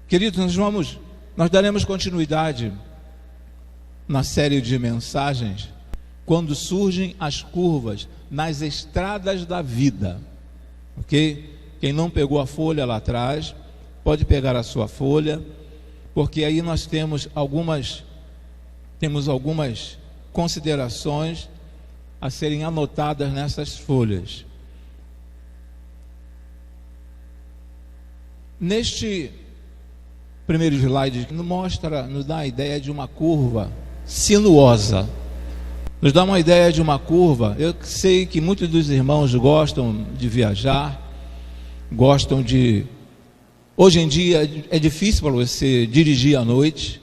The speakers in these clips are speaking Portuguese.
Queridos, nós daremos continuidade na série de mensagens quando surgem as curvas nas estradas da vida, ok? Quem não pegou a folha lá atrás, pode pegar a sua folha, porque aí nós temos algumas considerações a serem anotadas nessas folhas. Neste primeiro slide, nos dá a ideia de uma curva sinuosa. Nos dá uma ideia de uma curva. Eu sei que muitos dos irmãos gostam de viajar, Hoje em dia é difícil para você dirigir à noite,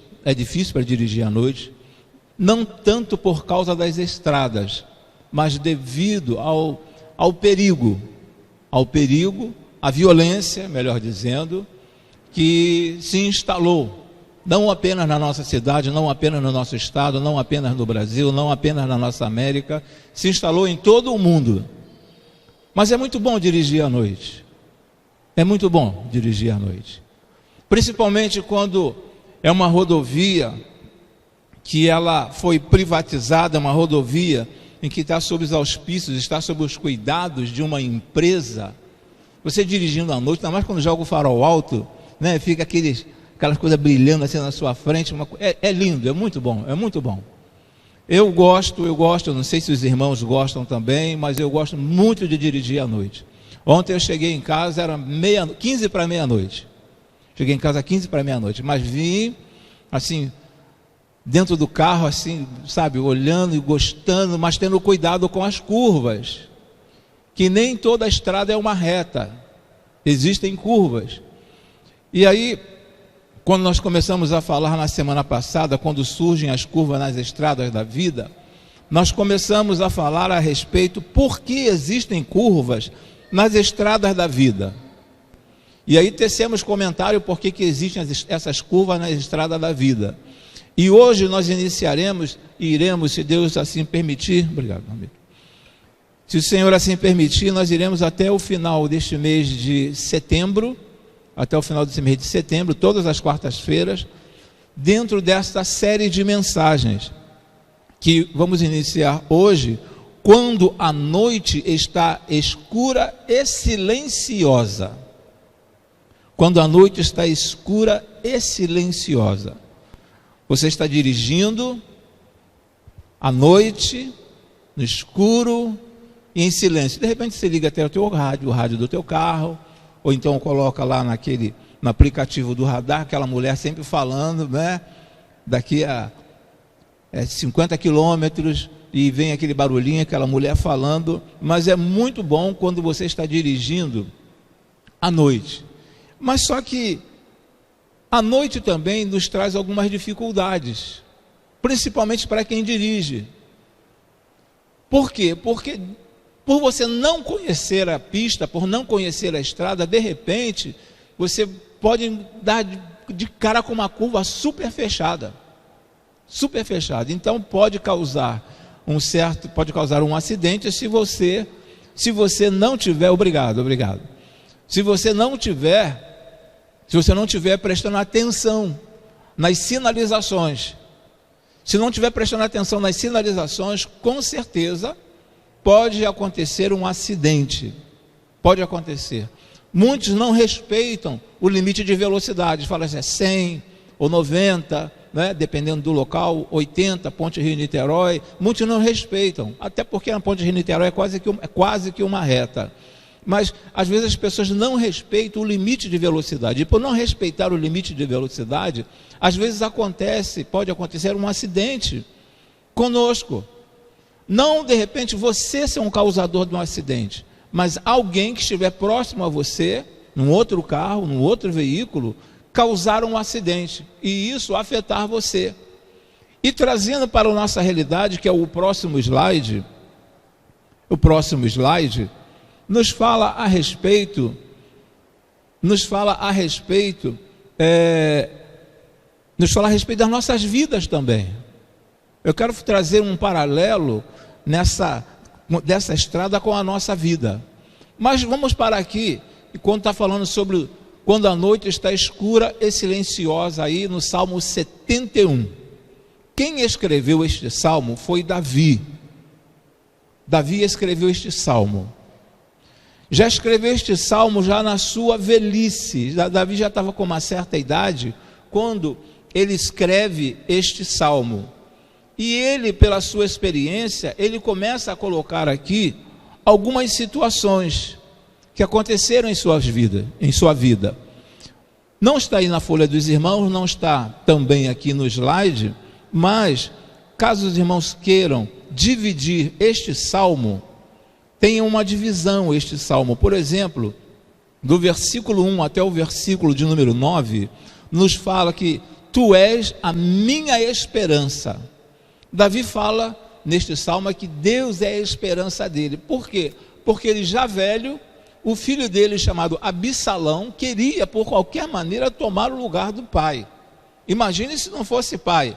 não tanto por causa das estradas, mas devido ao perigo, à violência, melhor dizendo, que se instalou, não apenas na nossa cidade, não apenas no nosso estado, não apenas no Brasil, não apenas na nossa América, se instalou em todo o mundo. Mas é muito bom dirigir à noite. É muito bom dirigir à noite, principalmente quando é uma rodovia que ela foi privatizada, uma rodovia em que está sob os auspícios, está sob os cuidados de uma empresa. Você dirigindo à noite, ainda mais quando joga o farol alto, né? Fica aquelas coisas brilhando assim na sua frente. É lindo, é muito bom. Eu gosto, não sei se os irmãos gostam também, mas eu gosto muito de dirigir à noite. Ontem eu cheguei em casa, era 15 para meia-noite. Cheguei em casa 15 para meia-noite, mas vim, assim, dentro do carro, assim, sabe, olhando e gostando, mas tendo cuidado com as curvas. Que nem toda a estrada é uma reta. Existem curvas. E aí, quando nós começamos a falar na semana passada, quando surgem as curvas nas estradas da vida, nós começamos a falar a respeito por que existem curvas nas estradas da vida. E aí tecemos comentário por que existem essas curvas na estrada da vida. E hoje nós iniciaremos e iremos, se Deus assim permitir, obrigado, amigo. Se o Senhor assim permitir, nós iremos até o final deste mês de setembro, todas as quartas-feiras, dentro desta série de mensagens que vamos iniciar hoje, quando a noite está escura e silenciosa. Quando a noite está escura e silenciosa. Você está dirigindo à noite, no escuro e em silêncio. De repente você liga até o rádio do teu carro, ou então coloca lá no aplicativo do radar, aquela mulher sempre falando, né? Daqui a 50 quilômetros, e vem aquele barulhinho, aquela mulher falando. Mas é muito bom quando você está dirigindo à noite. Mas só que a noite também nos traz algumas dificuldades, principalmente para quem dirige. Por quê? Porque por você não conhecer a pista, por não conhecer a estrada, de repente, você pode dar de cara com uma curva super fechada. Então pode causar um acidente se você não tiver, obrigado. Se você não tiver prestando atenção nas sinalizações, com certeza pode acontecer um acidente. Pode acontecer. Muitos não respeitam o limite de velocidade, falam assim, 100 ou 90, né? Dependendo do local, 80, Ponte Rio-Niterói. Muitos não respeitam, até porque a Ponte Rio-Niterói é quase que uma reta. Mas às vezes as pessoas não respeitam o limite de velocidade. E por não respeitar o limite de velocidade, às vezes pode acontecer um acidente conosco. Não de repente você ser um causador de um acidente, mas alguém que estiver próximo a você, num outro carro, num outro veículo, causar um acidente e isso afetar você. E trazendo para a nossa realidade, que é o próximo slide, nos fala a respeito das nossas vidas também. Eu quero trazer um paralelo dessa estrada com a nossa vida. Mas vamos parar aqui, e quando está falando sobre quando a noite está escura e silenciosa, aí no Salmo 71. Quem escreveu este salmo foi Davi. Davi escreveu este salmo. Já escreveu este salmo já na sua velhice. Davi já estava com uma certa idade quando ele escreve este salmo. E ele, pela sua experiência, ele começa a colocar aqui algumas situações que aconteceram em sua vida. Não está aí na folha dos irmãos, não está também aqui no slide, mas caso os irmãos queiram dividir este salmo, tem uma divisão este salmo. Por exemplo, do versículo 1 até o versículo de número 9, nos fala que tu és a minha esperança. Davi fala neste salmo que Deus é a esperança dele. Por quê? Porque ele já velho, o filho dele chamado Absalão queria por qualquer maneira tomar o lugar do pai. Imagine se não fosse pai.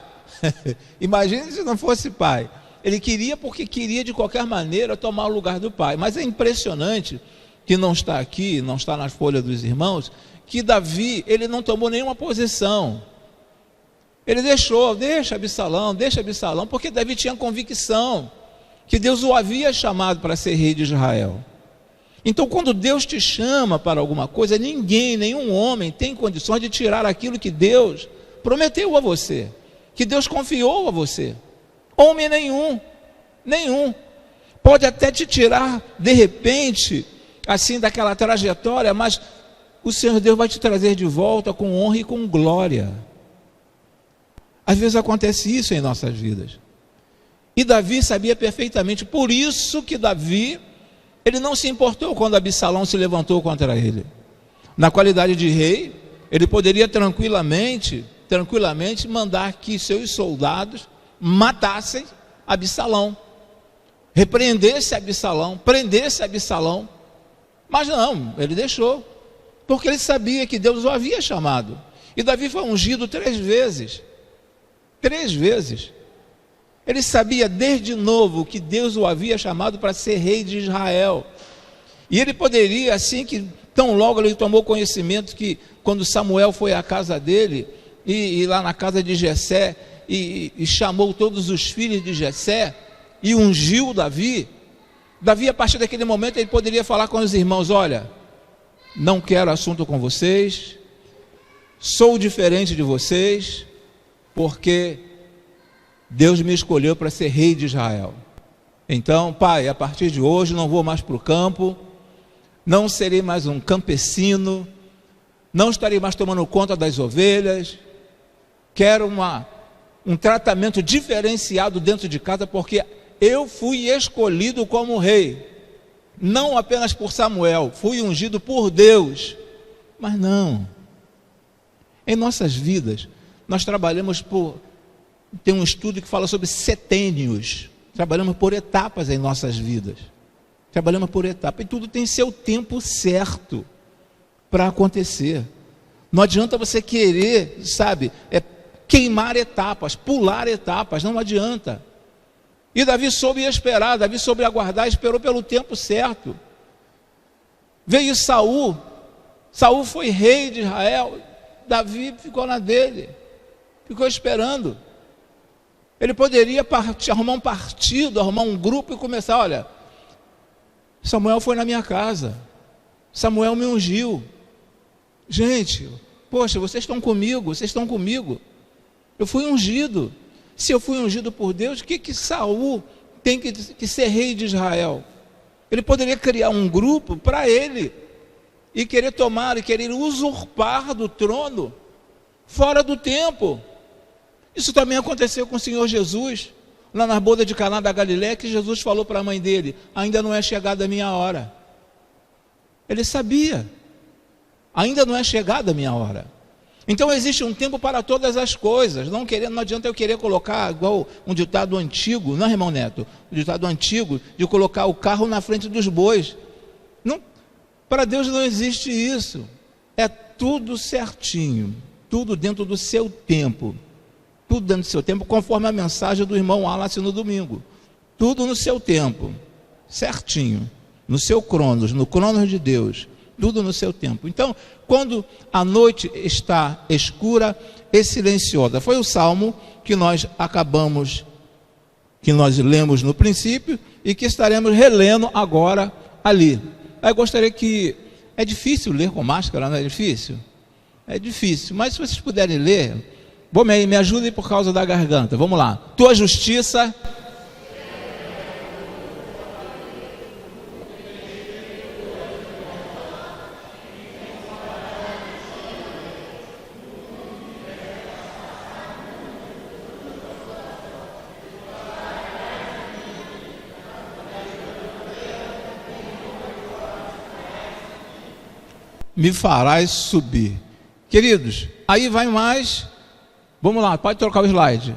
Imagine se não fosse pai. Ele queria porque queria de qualquer maneira tomar o lugar do pai. Mas é impressionante que não está aqui, não está na folha dos irmãos, que Davi, ele não tomou nenhuma posição. Ele deixa Absalão, porque Davi tinha convicção que Deus o havia chamado para ser rei de Israel. Então, quando Deus te chama para alguma coisa, ninguém, nenhum homem tem condições de tirar aquilo que Deus prometeu a você, que Deus confiou a você. Homem nenhum. Pode até te tirar, de repente, assim, daquela trajetória, mas o Senhor Deus vai te trazer de volta com honra e com glória. Às vezes acontece isso em nossas vidas. E Davi sabia perfeitamente, por isso que Davi, ele não se importou quando Absalão se levantou contra ele. Na qualidade de rei, ele poderia tranquilamente mandar que seus soldados matassem Absalão, repreendesse Absalão, prendesse Absalão. Mas não, ele deixou, porque ele sabia que Deus o havia chamado. E Davi foi ungido 3 vezes. 3 vezes. Ele sabia desde novo que Deus o havia chamado para ser rei de Israel. E ele poderia, assim que tão logo ele tomou conhecimento que quando Samuel foi à casa dele, e lá na casa de Jessé, e chamou todos os filhos de Jessé, e ungiu Davi, a partir daquele momento, ele poderia falar com os irmãos: olha, não quero assunto com vocês, sou diferente de vocês, porque Deus me escolheu para ser rei de Israel. Então, pai, a partir de hoje não vou mais para o campo, não serei mais um campesino, não estarei mais tomando conta das ovelhas, quero um tratamento diferenciado dentro de casa, porque eu fui escolhido como rei, não apenas por Samuel, fui ungido por Deus. Mas não, em nossas vidas, nós trabalhamos tem um estudo que fala sobre setênios, trabalhamos por etapas em nossas vidas, trabalhamos por etapas, e tudo tem seu tempo certo para acontecer. Não adianta você querer, queimar etapas, pular etapas, não adianta. E Davi soube esperar, Davi soube aguardar, esperou pelo tempo certo. Veio Saul foi rei de Israel, Davi ficou na dele, ficou esperando. Ele poderia arrumar um partido, arrumar um grupo e começar: olha, Samuel foi na minha casa, Samuel me ungiu. Gente, poxa, vocês estão comigo, eu fui ungido. Se eu fui ungido por Deus, o que Saul tem que ser rei de Israel? Ele poderia criar um grupo para ele, e querer tomar, e querer usurpar do trono, fora do tempo. Isso também aconteceu com o Senhor Jesus, lá na boda de Caná da Galileia, que Jesus falou para a mãe dele: ainda não é chegada a minha hora. Ele sabia, ainda não é chegada a minha hora. Então existe um tempo para todas as coisas. Não adianta eu querer colocar, igual um ditado antigo, não, irmão Neto, um ditado antigo, de colocar o carro na frente dos bois. Não, para Deus não existe isso. É tudo certinho, tudo dentro do seu tempo. Tudo dentro do seu tempo, conforme a mensagem do irmão Wallace no domingo. Tudo no seu tempo, certinho, no seu cronos, no cronos de Deus. tudo no seu tempo. Então, quando a noite está escura e silenciosa, foi o salmo que nós lemos no princípio e que estaremos relendo agora ali. Eu gostaria que... É difícil ler com máscara, não é difícil? É difícil, mas se vocês puderem ler, me ajudem por causa da garganta. Vamos lá. Tua justiça... me farás subir. Queridos, aí vai mais. Vamos lá, pode trocar o slide.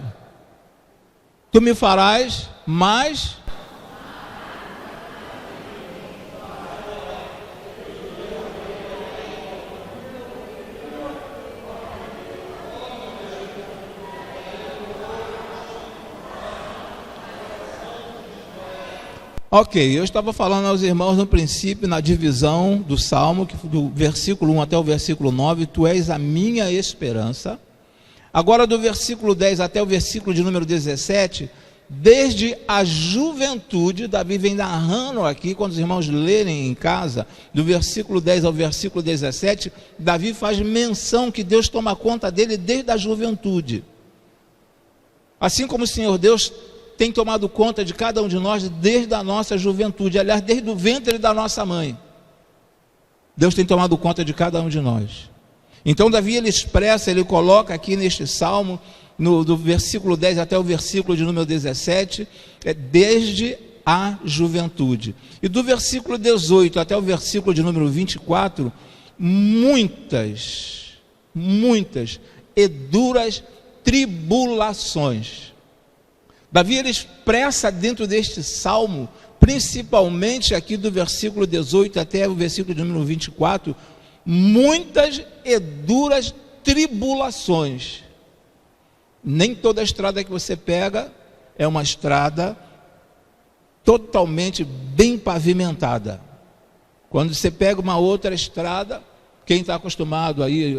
Tu me farás mais. Ok, eu estava falando aos irmãos no princípio, na divisão do Salmo, do versículo 1 até o versículo 9, tu és a minha esperança. Agora do versículo 10 até o versículo de número 17, desde a juventude, Davi vem narrando aqui, quando os irmãos lerem em casa, do versículo 10 ao versículo 17, Davi faz menção que Deus toma conta dele desde a juventude. Assim como o Senhor Deus tem tomado conta de cada um de nós desde a nossa juventude, aliás, desde o ventre da nossa mãe. Deus tem tomado conta de cada um de nós. Então Davi, ele coloca aqui neste salmo, do versículo 10 até o versículo de número 17, desde a juventude. E do versículo 18 até o versículo de número 24, muitas e duras tribulações. Davi, ele expressa dentro deste salmo, principalmente aqui do versículo 18 até o versículo de número 24, muitas e duras tribulações. Nem toda estrada que você pega é uma estrada totalmente bem pavimentada. Quando você pega uma outra estrada, quem está acostumado a ir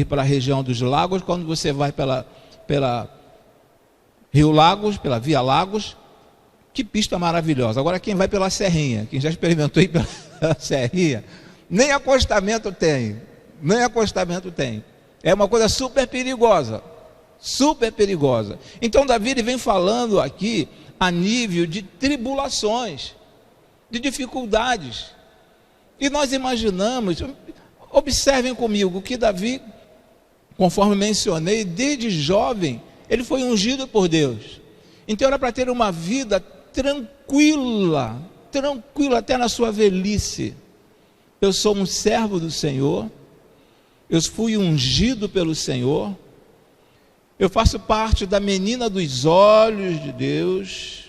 para a região dos lagos, quando você vai pela Rio Lagos, pela Via Lagos, que pista maravilhosa. Agora quem vai pela Serrinha, quem já experimentou ir pela Serrinha, nem acostamento tem. É uma coisa super perigosa. Então Davi, ele vem falando aqui a nível de tribulações, de dificuldades. E nós imaginamos, observem comigo, que Davi, conforme mencionei, desde jovem, ele foi ungido por Deus. Então era para ter uma vida tranquila até na sua velhice. Eu sou um servo do Senhor, eu fui ungido pelo Senhor, eu faço parte da menina dos olhos de Deus,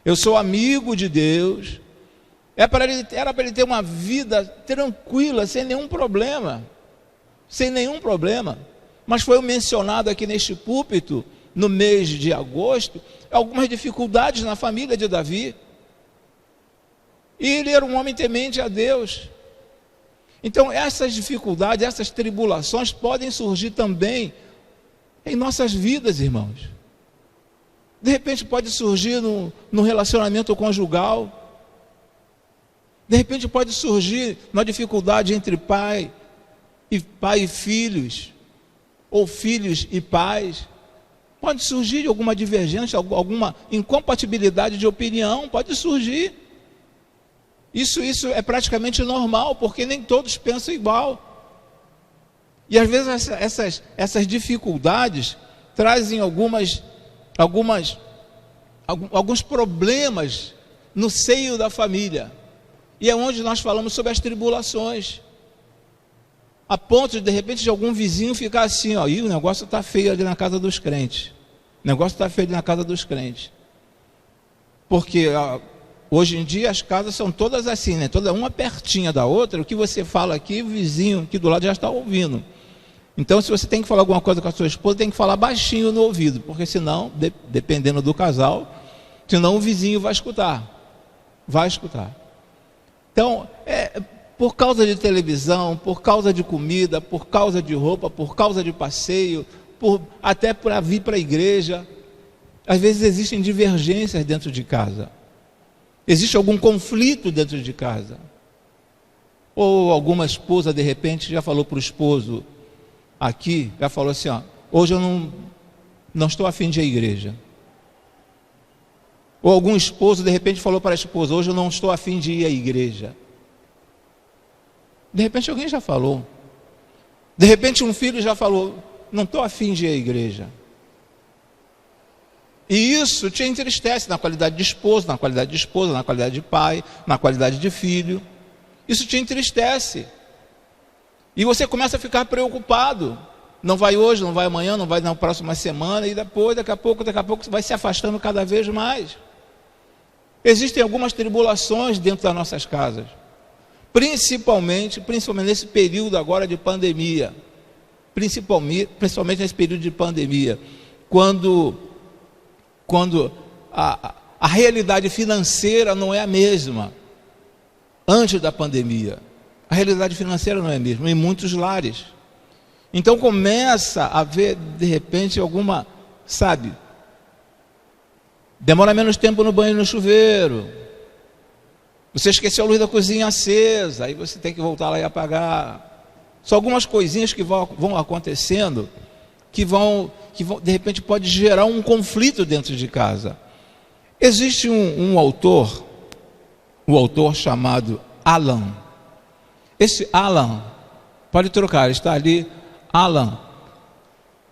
eu sou amigo de Deus. Era para ele ter uma vida tranquila, sem nenhum problema. Mas foi mencionado aqui neste púlpito, no mês de agosto, algumas dificuldades na família de Davi. E ele era um homem temente a Deus. Então essas dificuldades, essas tribulações podem surgir também em nossas vidas, irmãos. De repente pode surgir no relacionamento conjugal. De repente pode surgir na dificuldade entre pai e filhos, ou filhos e pais. Pode surgir alguma divergência, alguma incompatibilidade de opinião, pode surgir. Isso é praticamente normal, porque nem todos pensam igual. E às vezes essas dificuldades trazem alguns problemas no seio da família. E é onde nós falamos sobre as tribulações. A ponto de repente de algum vizinho ficar assim, ó, e o negócio está feio ali na casa dos crentes. Porque hoje em dia as casas são todas assim, né? Toda uma pertinha da outra. O que você fala aqui, o vizinho aqui do lado já está ouvindo. Então, se você tem que falar alguma coisa com a sua esposa, tem que falar baixinho no ouvido, porque senão, dependendo do casal, senão o vizinho vai escutar. Então, por causa de televisão, por causa de comida, por causa de roupa, por causa de passeio, até para vir para a igreja, às vezes existem divergências dentro de casa. Existe algum conflito dentro de casa. Ou alguma esposa, de repente, já falou para o esposo aqui, já falou assim, ó, hoje eu não estou a fim de ir à igreja. Ou algum esposo, de repente, falou para a esposa, hoje eu não estou a fim de ir à igreja. De repente alguém já falou. De repente um filho já falou, não estou a fim de ir à igreja. E isso te entristece na qualidade de esposo, na qualidade de esposa, na qualidade de pai, na qualidade de filho. Isso te entristece. E você começa a ficar preocupado. Não vai hoje, não vai amanhã, não vai na próxima semana, e depois, daqui a pouco, você vai se afastando cada vez mais. Existem algumas tribulações dentro das nossas casas. Principalmente nesse período agora de pandemia. Principalmente nesse período de pandemia. Quando a realidade financeira não é a mesma antes da pandemia. A realidade financeira não é a mesma em muitos lares. Então começa a haver, de repente, alguma, demora menos tempo no banho e no chuveiro. Você esqueceu a luz da cozinha acesa, aí você tem que voltar lá e apagar. São algumas coisinhas que vão acontecendo, que vão, de repente, pode gerar um conflito dentro de casa. Existe um autor chamado Alan. Esse Alan, pode trocar, está ali, Alan.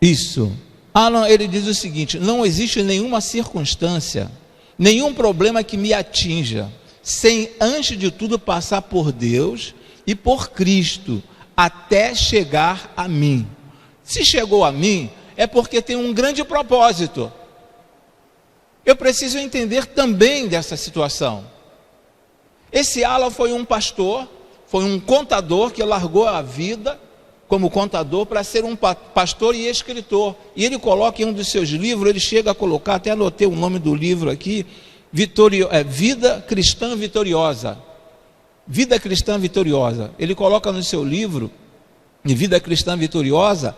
Isso. Alan, ele diz o seguinte: não existe nenhuma circunstância, nenhum problema que me atinja, sem antes de tudo passar por Deus e por Cristo, até chegar a mim. Se chegou a mim, é porque tem um grande propósito. Eu preciso entender também dessa situação. Esse Alan foi um pastor, foi um contador que largou a vida como contador para ser um pastor e escritor. E ele coloca em um dos seus livros, ele chega a colocar, até anotei o nome do livro aqui, Vida Cristã Vitoriosa. Vida Cristã Vitoriosa. Ele coloca no seu livro, de Vida Cristã Vitoriosa,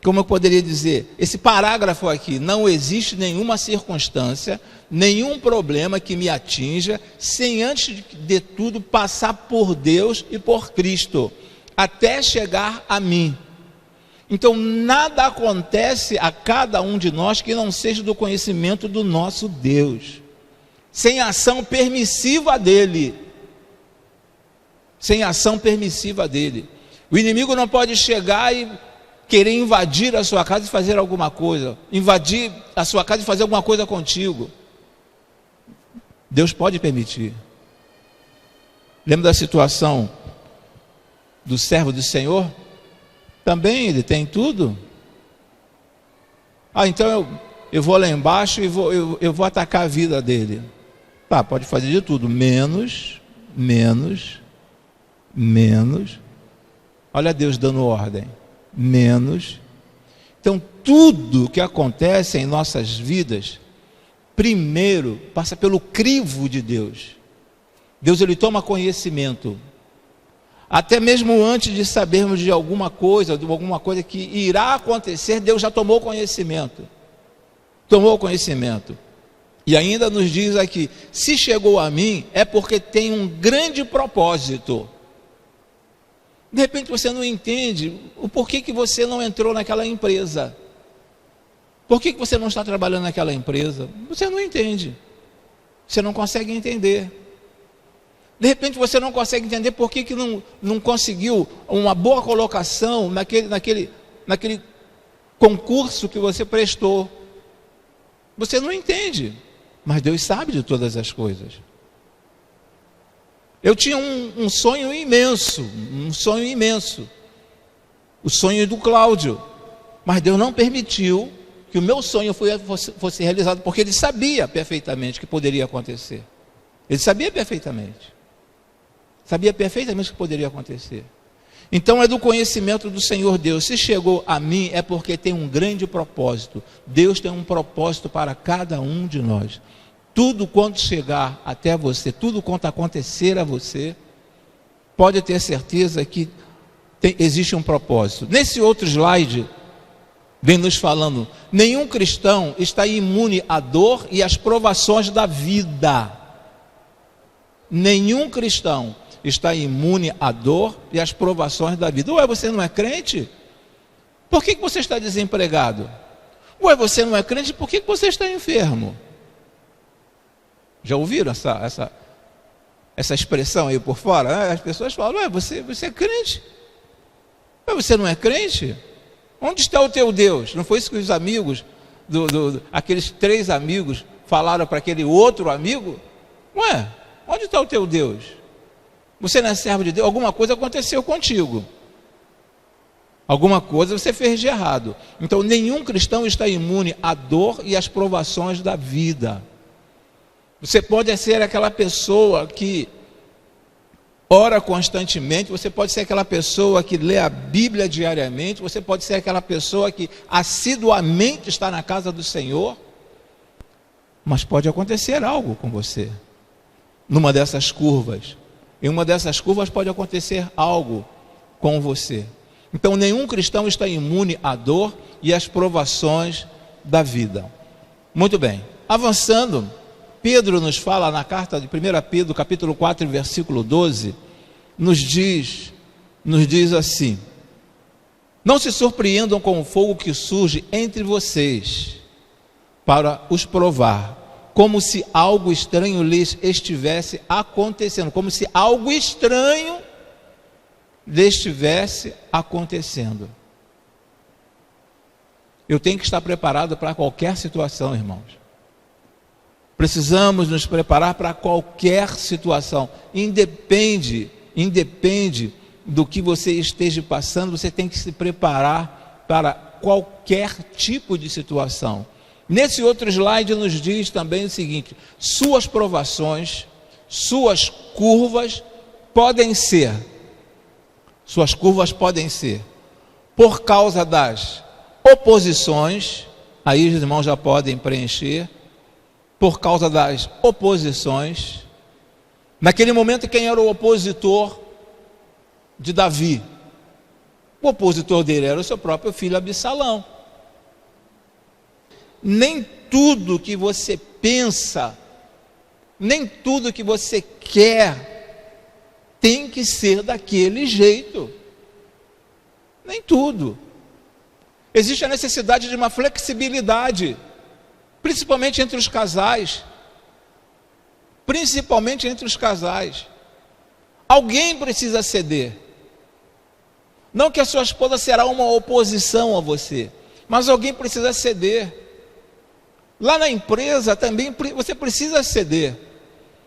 como eu poderia dizer, esse parágrafo aqui: não existe nenhuma circunstância, nenhum problema que me atinja, sem antes de tudo passar por Deus e por Cristo, até chegar a mim. Então nada acontece a cada um de nós que não seja do conhecimento do nosso Deus, sem ação permissiva dele. Sem ação permissiva dele. O inimigo não pode chegar e querer invadir a sua casa e fazer alguma coisa, invadir a sua casa e fazer alguma coisa contigo. Deus pode permitir. Lembra da situação do servo do Senhor? Também ele tem tudo. Então eu vou lá embaixo e eu vou atacar a vida dele. Pode fazer de tudo, menos. Olha Deus dando ordem. Menos. Então tudo que acontece em nossas vidas, primeiro passa pelo crivo de Deus. Deus, ele toma conhecimento. Até mesmo antes de sabermos de alguma coisa que irá acontecer, Deus já tomou conhecimento. Tomou conhecimento. E ainda nos diz aqui: se chegou a mim, é porque tem um grande propósito. De repente você não entende o porquê que você não entrou naquela empresa. Por que você não está trabalhando naquela empresa? Você não entende. Você não consegue entender. De repente você não consegue entender por que não conseguiu uma boa colocação naquele concurso que você prestou. Você não entende. Mas Deus sabe de todas as coisas. Eu tinha um sonho imenso, o sonho do Cláudio, mas Deus não permitiu que o meu sonho fosse realizado, porque Ele sabia perfeitamente que poderia acontecer. Ele sabia perfeitamente que poderia acontecer. Então é do conhecimento do Senhor Deus. Se chegou a mim, é porque tem um grande propósito. Deus tem um propósito para cada um de nós. tudo quanto chegar até você, tudo quanto acontecer a você, pode ter certeza que existe um propósito. Nesse outro slide, vem nos falando, nenhum cristão está imune à dor e às provações da vida. Nenhum cristão está imune à dor e às provações da vida. Ué, você não é crente? Por que você está desempregado? Ué, você não é crente? Por que você está enfermo? Já ouviram essa expressão aí por fora? As pessoas falam, ué, você é crente? Ué, você não é crente? Onde está o teu Deus? Não foi isso que os amigos, aqueles 3 amigos, falaram para aquele outro amigo? Ué, onde está o teu Deus? Você não é servo de Deus? Alguma coisa aconteceu contigo. Alguma coisa você fez de errado. Então, nenhum cristão está imune à dor e às provações da vida. Você pode ser aquela pessoa que ora constantemente, você pode ser aquela pessoa que lê a Bíblia diariamente, você pode ser aquela pessoa que assiduamente está na casa do Senhor, mas pode acontecer algo com você, numa dessas curvas. Em uma dessas curvas pode acontecer algo com você. Então, nenhum cristão está imune à dor e às provações da vida. Muito bem, avançando, Pedro nos fala na carta de 1 Pedro, capítulo 4, versículo 12, nos diz assim: não se surpreendam com o fogo que surge entre vocês para os provar, como se algo estranho lhes estivesse acontecendo, como se algo estranho lhes estivesse acontecendo. Eu tenho que estar preparado para qualquer situação, irmãos. Precisamos nos preparar para qualquer situação. Independe do que você esteja passando, você tem que se preparar para qualquer tipo de situação. Nesse outro slide nos diz também o seguinte: suas provações, suas curvas podem ser por causa das oposições, aí os irmãos já podem preencher, por causa das oposições. Naquele momento, quem era o opositor de Davi? O opositor dele era o seu próprio filho Absalão. Nem tudo que você pensa, nem tudo que você quer tem que ser daquele jeito. Nem tudo. Existe a necessidade de uma flexibilidade, principalmente entre os casais. Alguém precisa ceder. Não que a sua esposa será uma oposição a você, mas alguém precisa ceder. Lá na empresa também você precisa ceder,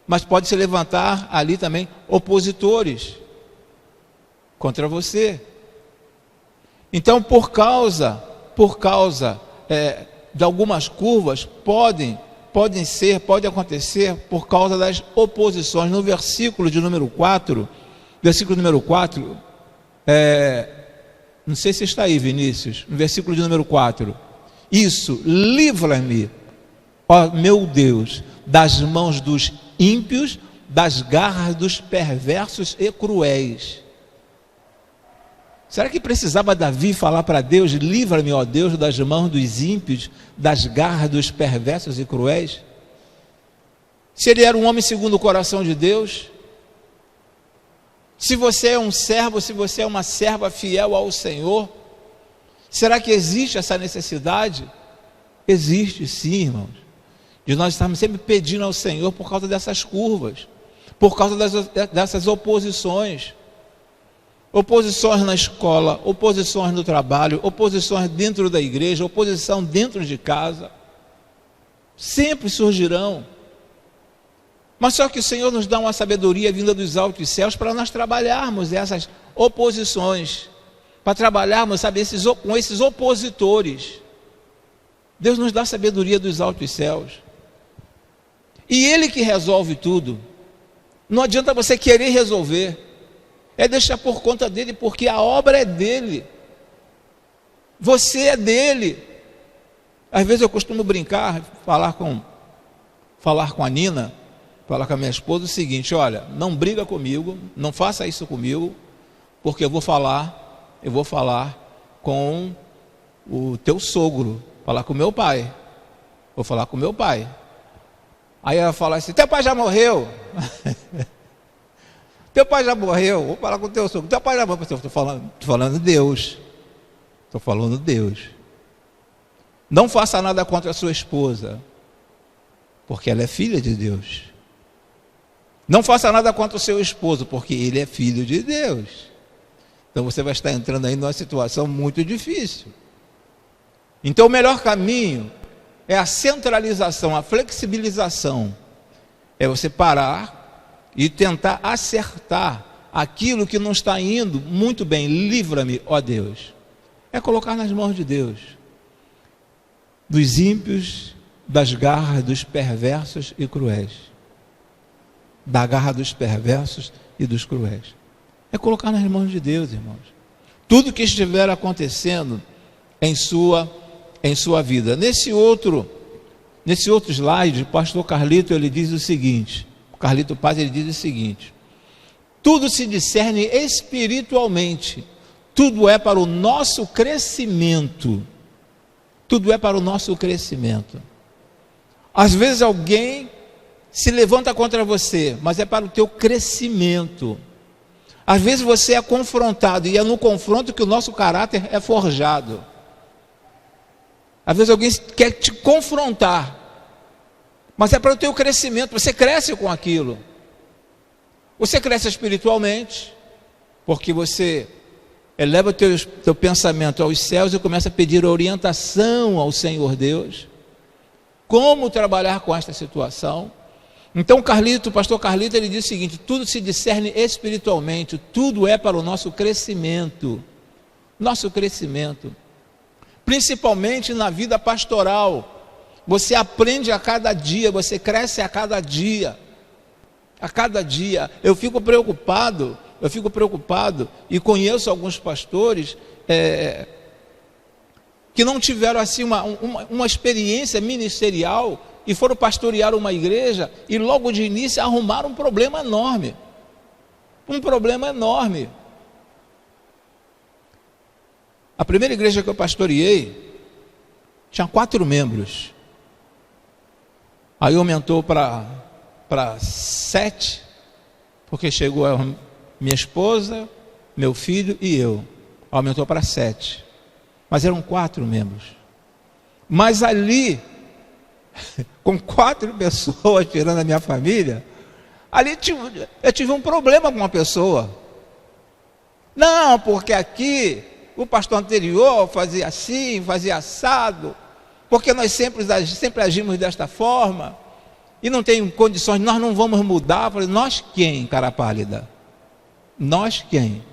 mas pode se levantar ali também opositores contra você. Então, por causa de algumas curvas, pode acontecer por causa das oposições. No versículo de número 4, não sei se está aí, Vinícius, no versículo de número 4, isso, livra-me, ó meu Deus, das mãos dos ímpios, das garras dos perversos e cruéis. Será que precisava Davi falar para Deus: livra-me, ó Deus, das mãos dos ímpios, das garras dos perversos e cruéis? Se ele era um homem segundo o coração de Deus, se você é um servo, se você é uma serva fiel ao Senhor, será que existe essa necessidade? Existe sim, irmãos, de nós estarmos sempre pedindo ao Senhor por causa dessas curvas, por causa dessas oposições. Oposições na escola, oposições no trabalho, oposições dentro da igreja, oposição dentro de casa, sempre surgirão. Mas só que o Senhor nos dá uma sabedoria vinda dos altos céus para nós trabalharmos essas oposições, para trabalharmos, sabe, com esses opositores. Deus nos dá sabedoria dos altos céus, e Ele que resolve tudo. Não adianta você querer resolver, é deixar por conta dele, porque a obra é dele, você é dele. Às vezes eu costumo brincar, falar com falar com a Nina, falar com a minha esposa o seguinte: olha, não briga comigo, não faça isso comigo, porque eu vou falar com o teu sogro, falar com o meu pai, vou falar com o meu pai. Aí ela fala assim: teu pai já morreu. Teu pai já morreu, vou falar com o teu sogro. Teu pai já morreu. Estou falando de Deus. Estou falando de Deus. Não faça nada contra a sua esposa, porque ela é filha de Deus. Não faça nada contra o seu esposo, porque ele é filho de Deus. Então você vai estar entrando aí numa situação muito difícil. Então o melhor caminho é a centralização, a flexibilização. É você parar e tentar acertar aquilo que não está indo muito bem. Livra-me, ó Deus. É colocar nas mãos de Deus. Dos ímpios, das garras dos perversos e cruéis. Da garra dos perversos e dos cruéis. É colocar nas mãos de Deus, irmãos. Tudo que estiver acontecendo em sua vida. Nesse outro slide, o pastor Carlito, ele diz o seguinte, Carlito Paz, ele diz o seguinte: tudo se discerne espiritualmente, tudo é para o nosso crescimento, tudo é para o nosso crescimento. Às vezes alguém se levanta contra você, mas é para o teu crescimento. Às vezes você é confrontado, e é no confronto que o nosso caráter é forjado. Às vezes alguém quer te confrontar, mas é para o teu crescimento. Você cresce com aquilo. Você cresce espiritualmente, porque você eleva o teu pensamento aos céus e começa a pedir orientação ao Senhor Deus. Como trabalhar com esta situação? Então o pastor Carlito, ele diz o seguinte: tudo se discerne espiritualmente, tudo é para o nosso crescimento. Nosso crescimento. Principalmente na vida pastoral. Você aprende a cada dia, você cresce a cada dia. A cada dia. Eu fico preocupado, e conheço alguns pastores que não tiveram assim uma experiência ministerial e foram pastorear uma igreja e logo de início arrumaram um problema enorme. Um problema enorme. A primeira igreja que eu pastoreei tinha 4 membros. Aí aumentou para 7, porque chegou a minha esposa, meu filho e eu. Aumentou para 7. Mas eram 4 membros. Mas ali, com 4 pessoas tirando a minha família, ali eu tive um problema com uma pessoa. Não, porque aqui o pastor anterior fazia assim, fazia assado, porque nós sempre agimos desta forma, e não tem condições, nós não vamos mudar. Eu falei: nós quem, cara pálida? Nós quem?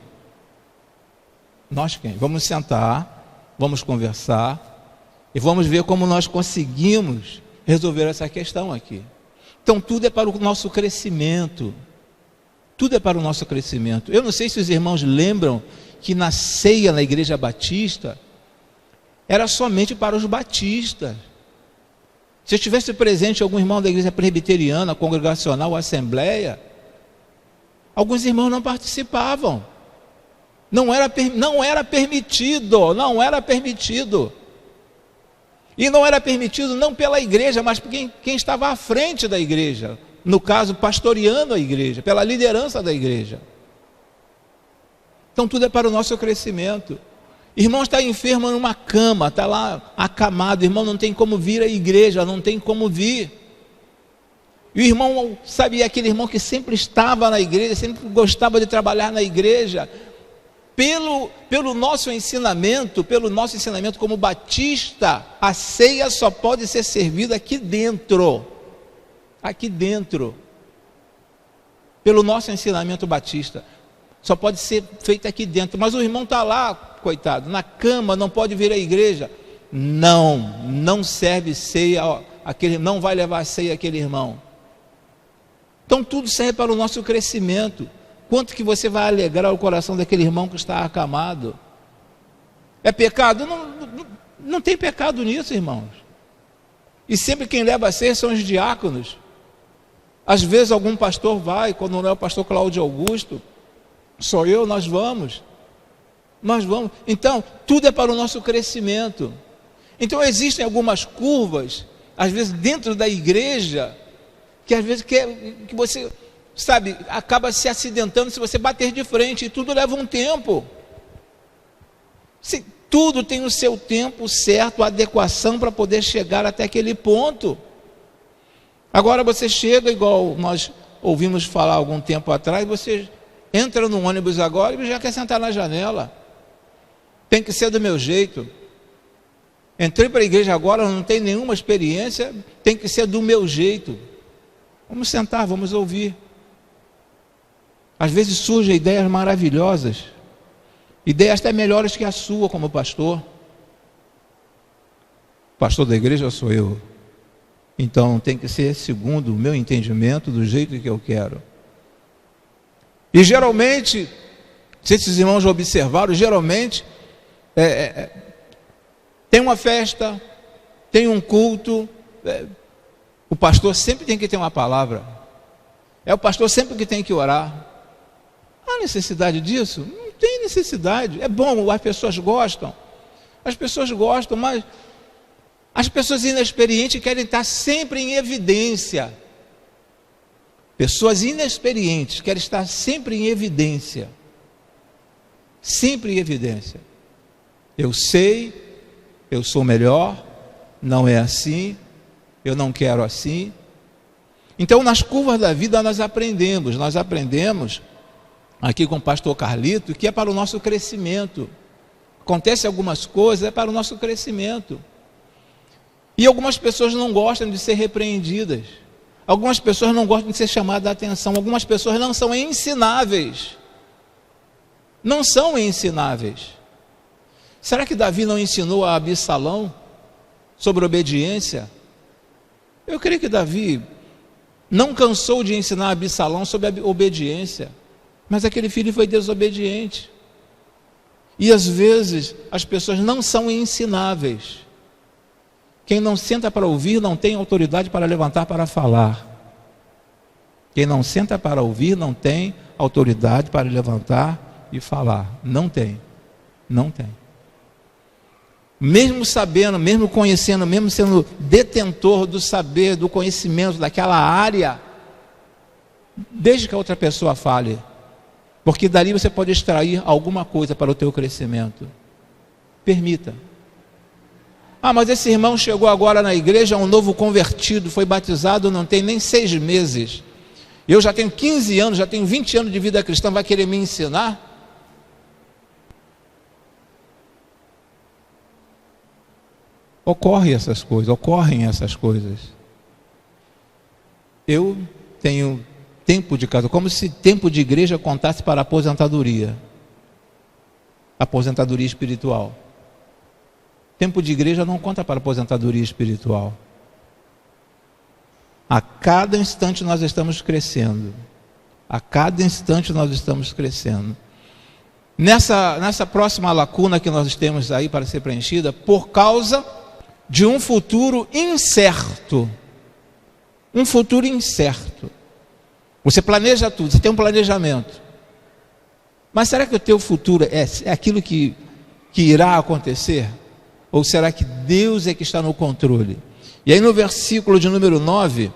Nós quem? Vamos sentar, vamos conversar, e vamos ver como nós conseguimos resolver essa questão aqui. Então tudo é para o nosso crescimento. Tudo é para o nosso crescimento. Eu não sei se os irmãos lembram que na ceia na igreja batista era somente para os batistas. Se estivesse presente algum irmão da igreja presbiteriana, congregacional, assembleia, alguns irmãos não participavam. Não era permitido. E não era permitido não pela igreja, mas por quem estava à frente da igreja. No caso, pastoreando a igreja, pela liderança da igreja. Então tudo é para o nosso crescimento. Irmão está enfermo numa cama, está lá acamado, irmão não tem como vir à igreja, não tem como vir. E o irmão, sabe, aquele irmão que sempre estava na igreja, sempre gostava de trabalhar na igreja, pelo nosso ensinamento como batista, a ceia só pode ser servida aqui dentro, pelo nosso ensinamento batista, só pode ser feita aqui dentro. Mas o irmão está lá, coitado, na cama, não pode vir à igreja. Não serve ceia, não vai levar ceia aquele irmão. Então tudo serve para o nosso crescimento. Quanto que você vai alegrar o coração daquele irmão que está acamado? É pecado? Não tem pecado nisso, irmãos. E sempre quem leva a ceia são os diáconos. Às vezes algum pastor vai, quando não é o pastor Cláudio Augusto, sou eu, nós vamos. Nós vamos. Então, tudo é para o nosso crescimento. Então, existem algumas curvas, às vezes dentro da igreja, que às vezes que você, sabe, acaba se acidentando se você bater de frente, e tudo leva um tempo. Tudo tem o seu tempo certo, a adequação para poder chegar até aquele ponto. Agora você chega, igual nós ouvimos falar algum tempo atrás, você entra no ônibus agora e já quer sentar na janela. Tem que ser do meu jeito. Entrei para a igreja agora, não tenho nenhuma experiência, tem que ser do meu jeito. Vamos sentar, vamos ouvir. Às vezes surgem ideias maravilhosas, ideias até melhores que a sua como pastor. Pastor da igreja sou eu. Então tem que ser segundo o meu entendimento, do jeito que eu quero. E geralmente, se esses irmãos já observaram, geralmente tem uma festa, tem um culto, o pastor sempre tem que ter uma palavra. É o pastor sempre que tem que orar. Há necessidade disso? Não tem necessidade. É bom, as pessoas gostam, mas as pessoas inexperientes querem estar sempre em evidência. Pessoas inexperientes querem estar sempre em evidência. Sempre em evidência. Eu sei, eu sou melhor, não é assim, eu não quero assim. Então, nas curvas da vida nós aprendemos aqui com o pastor Carlito, que é para o nosso crescimento. Acontece algumas coisas, é para o nosso crescimento. E algumas pessoas não gostam de ser repreendidas. Algumas pessoas não gostam de ser chamadas a atenção. Algumas pessoas não são ensináveis. Não são ensináveis. Será que Davi não ensinou a Absalão sobre obediência? Eu creio que Davi não cansou de ensinar a Absalão sobre a obediência. Mas aquele filho foi desobediente. E às vezes as pessoas não são ensináveis. Quem não senta para ouvir não tem autoridade para levantar para falar. Quem não senta para ouvir não tem autoridade para levantar e falar. Não tem. Não tem. Mesmo sabendo, mesmo conhecendo, mesmo sendo detentor do saber, do conhecimento daquela área, desde que a outra pessoa fale. Porque dali você pode extrair alguma coisa para o teu crescimento. Permita. Mas esse irmão chegou agora na igreja, um novo convertido, foi batizado, não tem nem 6 meses. Eu já tenho 15 anos, já tenho 20 anos de vida cristã, vai querer me ensinar? Ocorrem essas coisas. Eu tenho tempo de casa, como se tempo de igreja contasse para aposentadoria espiritual. Tempo de igreja não conta para aposentadoria espiritual. A cada instante nós estamos crescendo. A cada instante nós estamos crescendo. Nessa próxima lacuna que nós temos aí para ser preenchida, por causa de um futuro incerto. Um futuro incerto. Você planeja tudo, você tem um planejamento. Mas será que o teu futuro é aquilo que irá acontecer? Ou será que Deus é que está no controle? E aí no versículo de número 9,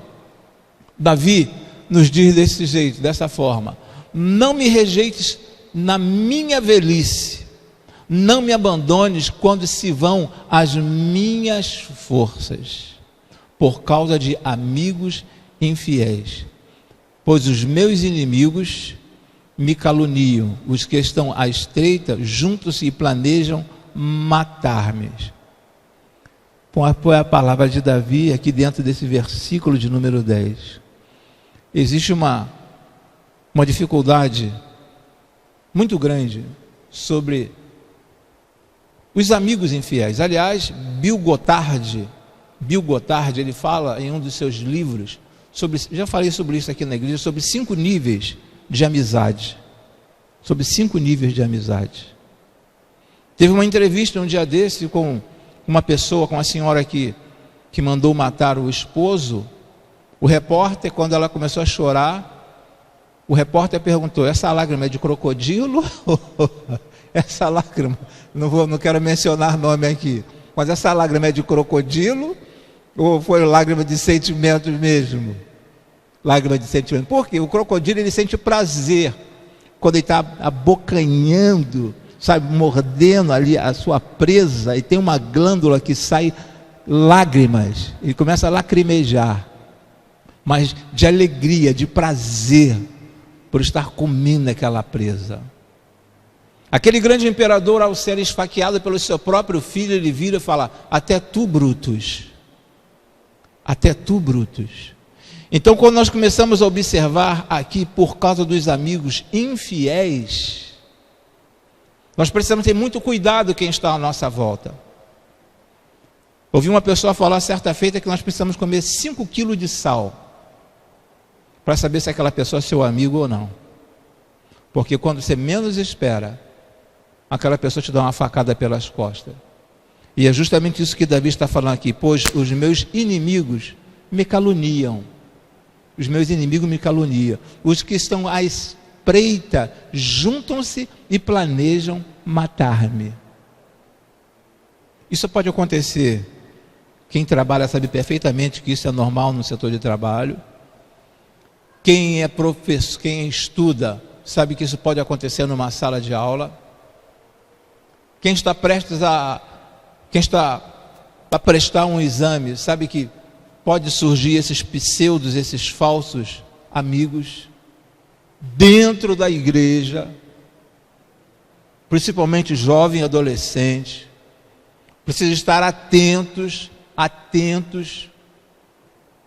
Davi nos diz desse jeito, dessa forma: não me rejeites na minha velhice, não me abandones quando se vão as minhas forças, por causa de amigos infiéis. Pois os meus inimigos me caluniam, os que estão à estreita juntam-se e planejam matar-me. Põe a palavra de Davi aqui dentro desse versículo de número 10. Existe uma dificuldade muito grande sobre os amigos infiéis. Aliás, Bill Gothard, ele fala em um dos seus livros, já falei sobre isso aqui na igreja, sobre 5 níveis de amizade. Sobre 5 níveis de amizade. Teve uma entrevista um dia desse com uma pessoa, com uma senhora que que mandou matar o esposo, o repórter, quando ela começou a chorar, o repórter perguntou: essa lágrima é de crocodilo? Essa lágrima, não quero mencionar nome aqui, mas essa lágrima é de crocodilo ou foi lágrima de sentimento mesmo? Lágrima de sentimento. Porque o crocodilo, ele sente prazer quando ele está abocanhando, sabe, mordendo ali a sua presa, e tem uma glândula que sai lágrimas, ele começa a lacrimejar, mas de alegria, de prazer, por estar comendo aquela presa. Aquele grande imperador, ao ser esfaqueado pelo seu próprio filho, ele vira e fala: até tu, Brutus, até tu, Brutus. Então, quando nós começamos a observar aqui, por causa dos amigos infiéis, nós precisamos ter muito cuidado quem está à nossa volta. Ouvi uma pessoa falar certa feita que nós precisamos comer 5 quilos de sal para saber se aquela pessoa é seu amigo ou não. Porque quando você menos espera, aquela pessoa te dá uma facada pelas costas. E é justamente isso que Davi está falando aqui: pois os meus inimigos me caluniam. Os meus inimigos me caluniam. Os que estão à espreita juntam-se e planejam matar-me. Isso pode acontecer. Quem trabalha sabe perfeitamente que isso é normal no setor de trabalho. Quem é professor, quem estuda, sabe que isso pode acontecer numa sala de aula. Quem está a prestar um exame, sabe que pode surgir esses pseudos, esses falsos amigos dentro da igreja, principalmente jovem e adolescente. Precisa estar atentos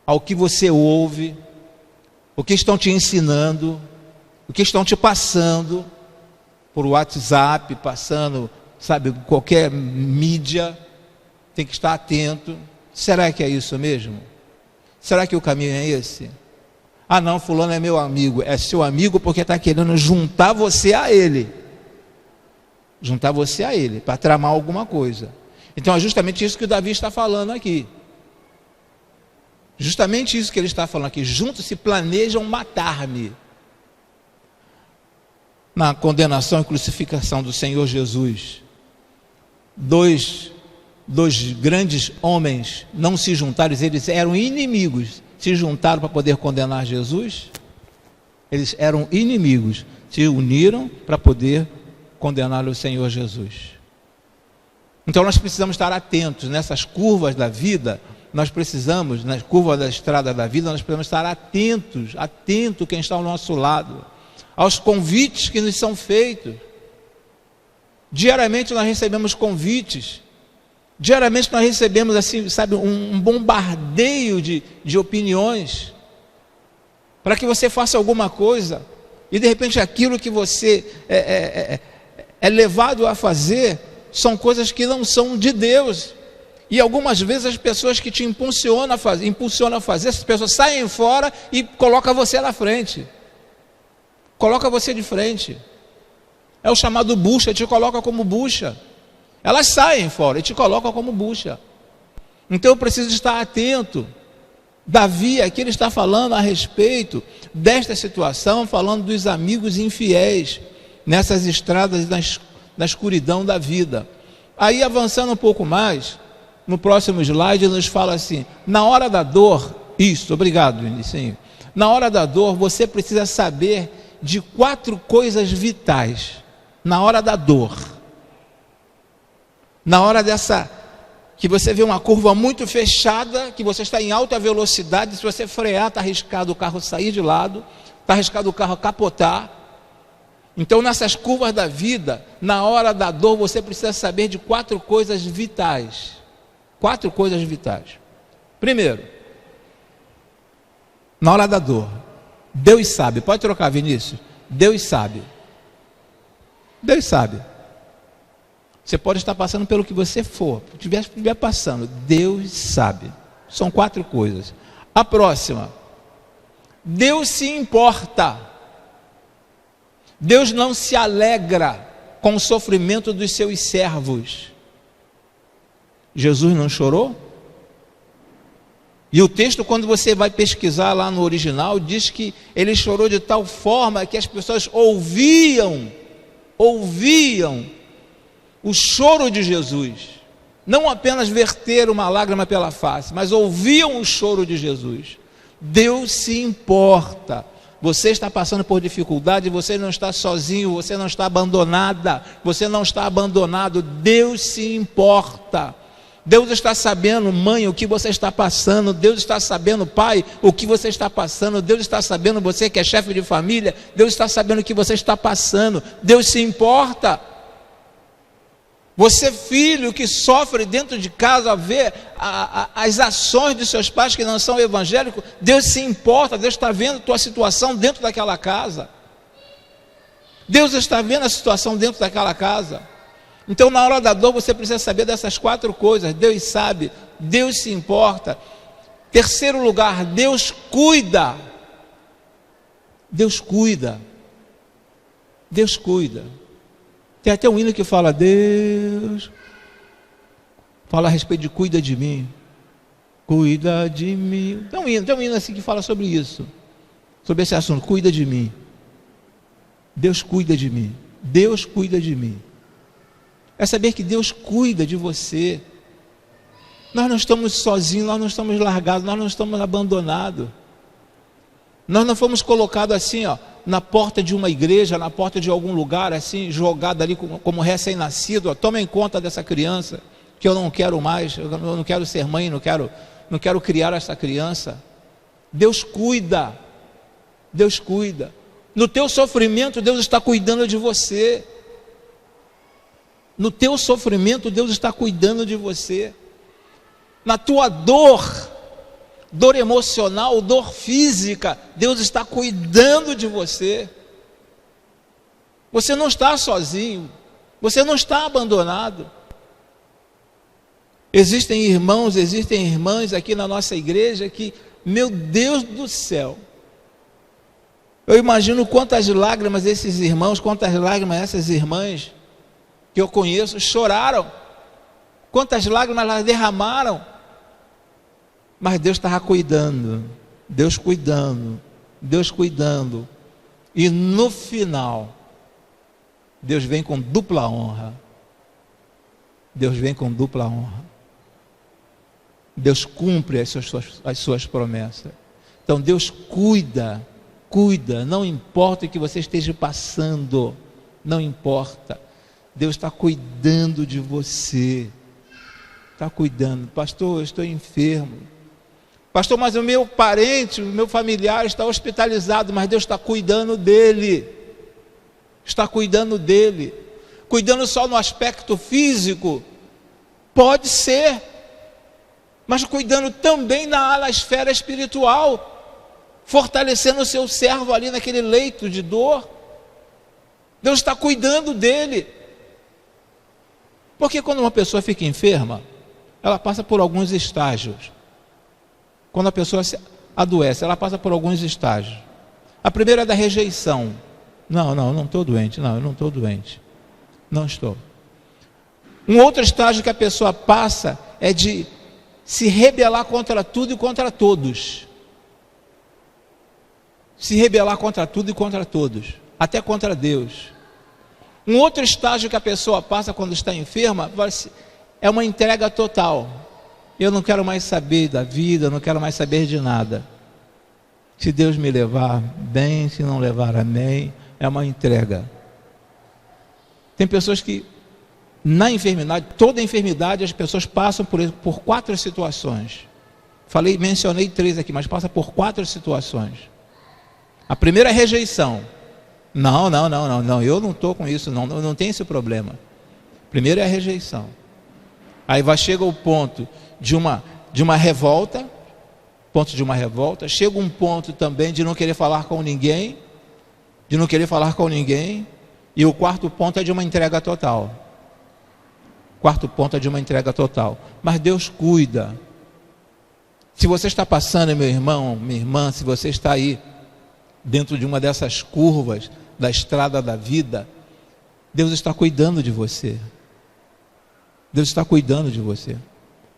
ao que você ouve, o que estão te ensinando, o que estão te passando por WhatsApp, passando, sabe, qualquer mídia. Tem que estar atento. Será que é isso mesmo? Será que o caminho é esse? Ah não, fulano é meu amigo. É seu amigo porque está querendo juntar você a ele. Juntar você a ele, para tramar alguma coisa. Então é justamente isso que o Davi está falando aqui. Justamente isso que ele está falando aqui. Juntos se planejam matar-me. Na condenação e crucificação do Senhor Jesus, dois grandes homens não se juntaram, eles eram inimigos, se juntaram para poder condenar Jesus. Eles eram inimigos, se uniram para poder condenar o Senhor Jesus. Então nós precisamos estar atentos nessas curvas da vida. Nós precisamos, nas curvas da estrada da vida, nós precisamos estar atentos quem está ao nosso lado, aos convites que nos são feitos. Diariamente nós recebemos convites. Diariamente nós recebemos, assim, sabe, um bombardeio de opiniões para que você faça alguma coisa, e de repente aquilo que você é levado a fazer são coisas que não são de Deus. E algumas vezes as pessoas que te impulsionam a fazer, essas pessoas saem fora e colocam você na frente, coloca você de frente. É o chamado bucha, te coloca como bucha. Elas saem fora e te colocam como bucha. Então eu preciso estar atento. Davi aqui ele está falando a respeito desta situação, falando dos amigos infiéis nessas estradas na escuridão da vida. Aí, avançando um pouco mais, no próximo slide nos fala assim: na hora da dor, obrigado, Inicinho. Na hora da dor você precisa saber de 4 coisas vitais. Na hora da dor, na hora dessa, que você vê uma curva muito fechada, que você está em alta velocidade, se você frear, está arriscado o carro sair de lado, está arriscado o carro capotar. Então nessas curvas da vida, na hora da dor, você precisa saber de 4 coisas vitais. 4 coisas vitais. Primeiro, na hora da dor, Deus sabe. Pode trocar, Vinícius? Deus sabe. Deus sabe. Você pode estar passando pelo que você for, estiver passando, Deus sabe. São 4 coisas. A próxima, Deus se importa. Deus não se alegra com o sofrimento dos seus servos. Jesus não chorou? E o texto, quando você vai pesquisar lá no original, diz que ele chorou de tal forma que as pessoas ouviam o choro de Jesus. Não apenas verter uma lágrima pela face, mas ouviam o choro de Jesus. Deus se importa. Você está passando por dificuldade, você não está sozinho, você não está abandonada, você não está abandonado. Deus se importa. Deus está sabendo, mãe, o que você está passando. Deus está sabendo, pai, o que você está passando. Deus está sabendo, você que é chefe de família, Deus está sabendo o que você está passando. Deus se importa. Você, filho, que sofre dentro de casa a ver as ações de seus pais que não são evangélicos, Deus se importa. Deus está vendo a tua situação dentro daquela casa. Deus está vendo a situação dentro daquela casa. Então, na hora da dor, você precisa saber dessas 4 coisas. Deus sabe, Deus se importa. Terceiro lugar, Deus cuida. Deus cuida. Deus cuida. Tem até um hino que fala, Deus, fala a respeito de cuida de mim. Cuida de mim. Tem um hino assim que fala sobre isso. Sobre esse assunto, cuida de mim. Deus cuida de mim. Deus cuida de mim. É saber que Deus cuida de você. Nós não estamos sozinhos, nós não estamos largados, nós não estamos abandonados. Nós não fomos colocados assim, na porta de uma igreja, na porta de algum lugar, assim, jogado ali como recém-nascido. Tomem conta dessa criança, que eu não quero mais, eu não quero ser mãe, não quero criar essa criança. Deus cuida. Deus cuida. No teu sofrimento, Deus está cuidando de você. No teu sofrimento, Deus está cuidando de você. Na tua dor emocional, dor física, Deus está cuidando de você. Você não está sozinho, você não está abandonado. Existem irmãos, existem irmãs aqui na nossa igreja que, meu Deus do céu, eu imagino quantas lágrimas esses irmãos, quantas lágrimas essas irmãs que eu conheço choraram, quantas lágrimas elas derramaram, mas Deus estava cuidando, Deus cuidando, Deus cuidando, e no final, Deus vem com dupla honra. Deus vem com dupla honra. Deus cumpre as suas promessas. Então Deus cuida, não importa o que você esteja passando, não importa. Deus está cuidando de você. Está cuidando. Pastor, eu estou enfermo. Pastor, mas o meu parente, o meu familiar está hospitalizado, mas Deus está cuidando dele. Está cuidando dele. Cuidando só no aspecto físico? Pode ser. Mas cuidando também na esfera espiritual. Fortalecendo o seu servo ali naquele leito de dor. Deus está cuidando dele. Porque quando uma pessoa fica enferma, ela passa por alguns estágios. Quando a pessoa se adoece, ela passa por alguns estágios. A primeira é da rejeição. Não estou doente. Não, eu não estou doente. Não estou. Um outro estágio que a pessoa passa é de se rebelar contra tudo e contra todos. Se rebelar contra tudo e contra todos. Até contra Deus. Um outro estágio que a pessoa passa quando está enferma é uma entrega total. Eu não quero mais saber da vida, não quero mais saber de nada. Se Deus me levar bem, se não levar, amém. É uma entrega. Tem pessoas que, na enfermidade, toda enfermidade, as pessoas passam por 4 situações. Mencionei 3 aqui, mas passa por 4 situações. A primeira é rejeição. Não, eu não estou com isso, não tem esse problema. Primeiro é a rejeição. Aí chega o ponto de uma revolta, chega um ponto também de não querer falar com ninguém, e o quarto ponto é de uma entrega total. Mas Deus cuida. Se você está passando, meu irmão, minha irmã, se você está aí dentro de uma dessas curvas da estrada da vida, Deus está cuidando de você. Deus está cuidando de você.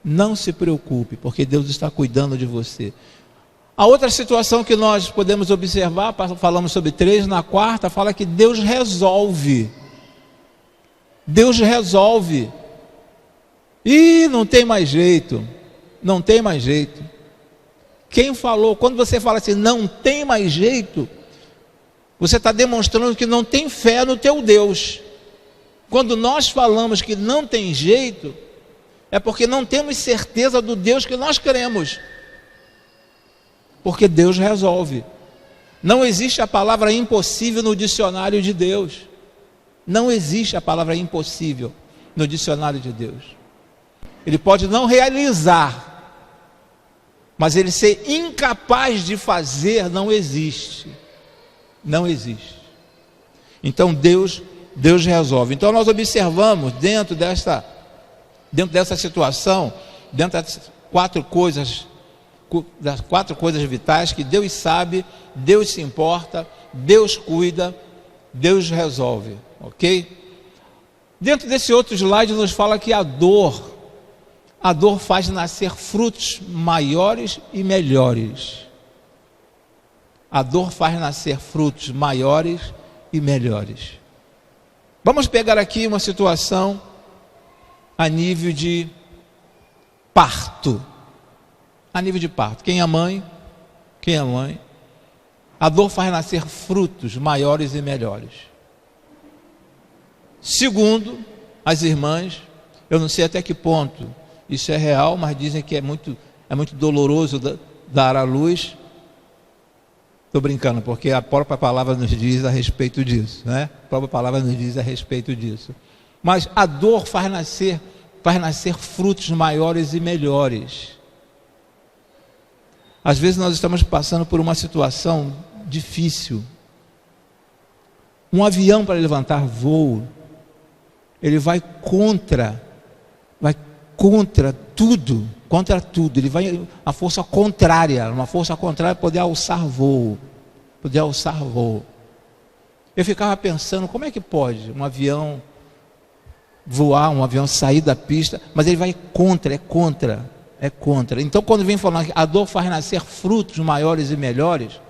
Não se preocupe, porque Deus está cuidando de você. A outra situação que nós podemos observar, falamos sobre 3, na quarta, fala que Deus resolve. Deus resolve. E não tem mais jeito. Não tem mais jeito. Quem falou, quando você fala assim, não tem mais jeito, você está demonstrando que não tem fé no teu Deus. Quando nós falamos que não tem jeito, é porque não temos certeza do Deus que nós queremos. Porque Deus resolve. Não existe a palavra impossível no dicionário de Deus. Não existe a palavra impossível no dicionário de Deus. Ele pode não realizar, mas ele ser incapaz de fazer não existe. Não existe. Então Deus resolve. Então nós observamos dentro dessa situação, dentro das quatro coisas vitais, que Deus sabe, Deus se importa, Deus cuida, Deus resolve, ok? Dentro desse outro slide nos fala que a dor faz nascer frutos maiores e melhores. A dor faz nascer frutos maiores e melhores. Vamos pegar aqui uma situação a nível de parto. A nível de parto. Quem é mãe? A dor faz nascer frutos maiores e melhores. Segundo as irmãs, eu não sei até que ponto isso é real, mas dizem que é muito doloroso dar à luz. Estou brincando, porque a própria palavra nos diz a respeito disso, né? A própria palavra nos diz a respeito disso. Mas a dor faz nascer frutos maiores e melhores. Às vezes nós estamos passando por uma situação difícil. Um avião, para levantar voo, ele vai contra tudo, ele vai a força contrária, uma força contrária para poder alçar voo. Eu ficava pensando, como é que pode um avião voar, um avião sair da pista, mas ele vai contra. Então quando vem falando que a dor faz nascer frutos maiores e melhores,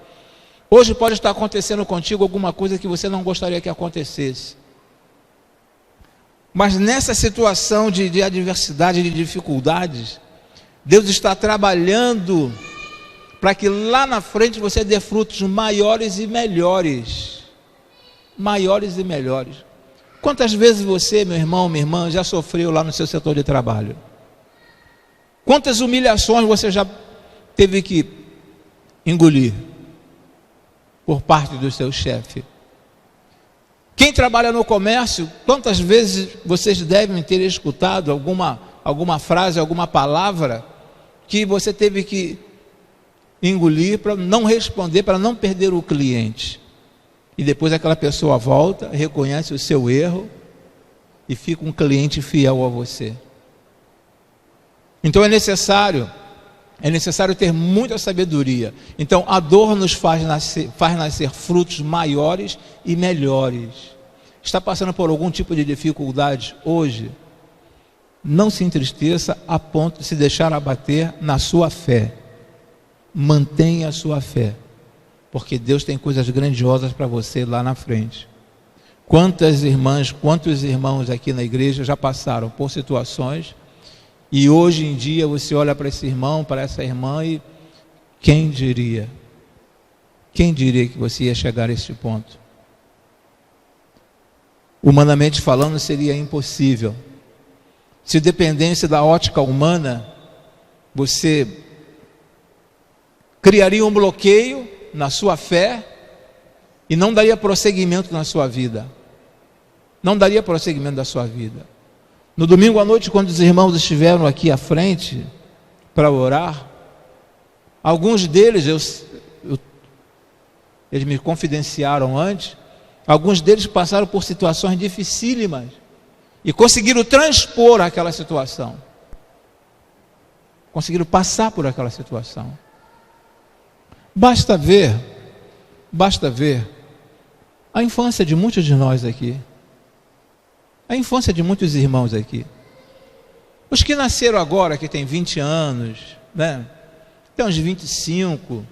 hoje pode estar acontecendo contigo alguma coisa que você não gostaria que acontecesse. Mas nessa situação de adversidade, de dificuldades, Deus está trabalhando para que lá na frente você dê frutos maiores e melhores. Maiores e melhores. Quantas vezes você, meu irmão, minha irmã, já sofreu lá no seu setor de trabalho? Quantas humilhações você já teve que engolir por parte do seu chefe? Quem trabalha no comércio, quantas vezes vocês devem ter escutado alguma frase, alguma palavra que você teve que engolir para não responder, para não perder o cliente? E depois aquela pessoa volta, reconhece o seu erro e fica um cliente fiel a você. Então é necessário ter muita sabedoria. Então a dor nos faz nascer frutos maiores e melhores. Está passando por algum tipo de dificuldade hoje? Não se entristeça a ponto de se deixar abater na sua fé. Mantenha a sua fé, porque Deus tem coisas grandiosas para você lá na frente. Quantas irmãs, quantos irmãos aqui na igreja já passaram por situações e hoje em dia você olha para esse irmão, para essa irmã e quem diria que você ia chegar a este ponto? Humanamente falando seria impossível. Se dependesse da ótica humana, você criaria um bloqueio na sua fé e não daria prosseguimento na sua vida. Não daria prosseguimento da sua vida. No domingo à noite, quando os irmãos estiveram aqui à frente para orar, alguns deles, eles me confidenciaram antes, alguns deles passaram por situações dificílimas e conseguiram transpor aquela situação. Conseguiram passar por aquela situação. Basta ver a infância de muitos de nós aqui. A infância de muitos irmãos aqui. Os que nasceram agora, que tem 20 anos, né? Tem uns 25,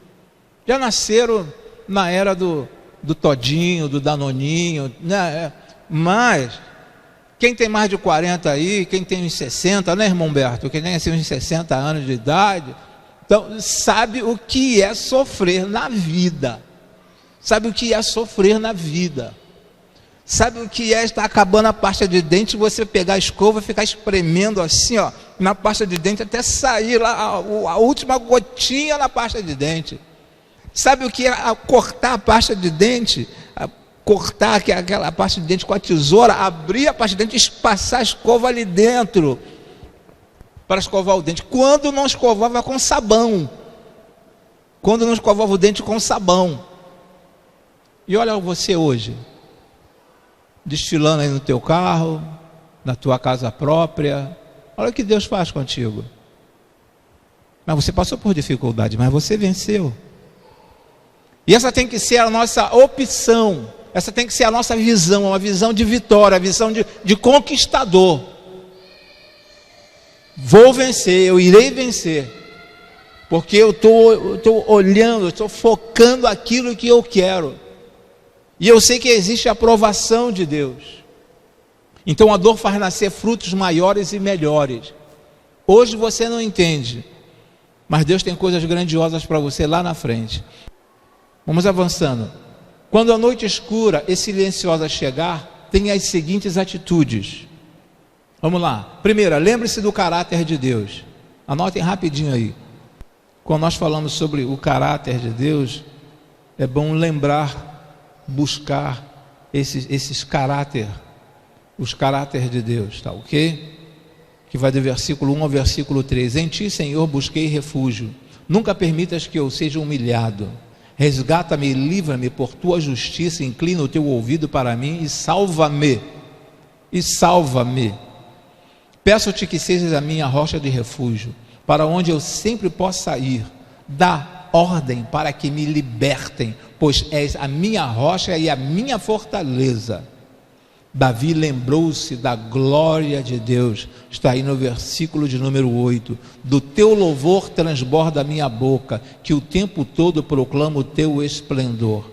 já nasceram na era do Todinho, do Danoninho, né? Mas quem tem mais de 40 aí, quem tem uns 60, né, irmão Humberto? Quem tem assim, uns 60 anos de idade, então sabe o que é sofrer na vida. Sabe o que é sofrer na vida. Sabe o que é estar acabando a pasta de dente, você pegar a escova e ficar espremendo assim, ó, na pasta de dente até sair lá a última gotinha na pasta de dente. Sabe o que é cortar a pasta de dente? Cortar aquela pasta de dente com a tesoura, abrir a pasta de dente e passar a escova ali dentro para escovar o dente. Quando não escovava com sabão. Quando não escovava o dente com sabão. E olha você hoje, desfilando aí no teu carro, na tua casa própria. Olha o que Deus faz contigo. Mas você passou por dificuldade, mas você venceu. E essa tem que ser a nossa opção. Essa tem que ser a nossa visão, uma visão de vitória, a visão de conquistador. Vou vencer, eu irei vencer. Porque eu estou olhando, eu estou focando aquilo que eu quero. E eu sei que existe a aprovação de Deus. Então a dor faz nascer frutos maiores e melhores. Hoje você não entende, mas Deus tem coisas grandiosas para você lá na frente. Vamos avançando. Quando a noite escura e silenciosa chegar, tenha as seguintes atitudes. Vamos lá. Primeira, lembre-se do caráter de Deus. Anotem rapidinho aí. Quando nós falamos sobre o caráter de Deus, é bom lembrar, buscar esses caráter, os caráteres de Deus, tá ok? Que vai do versículo 1 ao versículo 3. Em ti, Senhor, busquei refúgio. Nunca permitas que eu seja humilhado. Resgata-me e livra-me por tua justiça, inclina o teu ouvido para mim e salva-me. E salva-me. Peço-te que sejas a minha rocha de refúgio, para onde eu sempre possa ir. Dá ordem para que me libertem, pois és a minha rocha e a minha fortaleza. Davi lembrou-se da glória de Deus, está aí no versículo de número 8, do teu louvor transborda a minha boca, que o tempo todo proclamo o teu esplendor.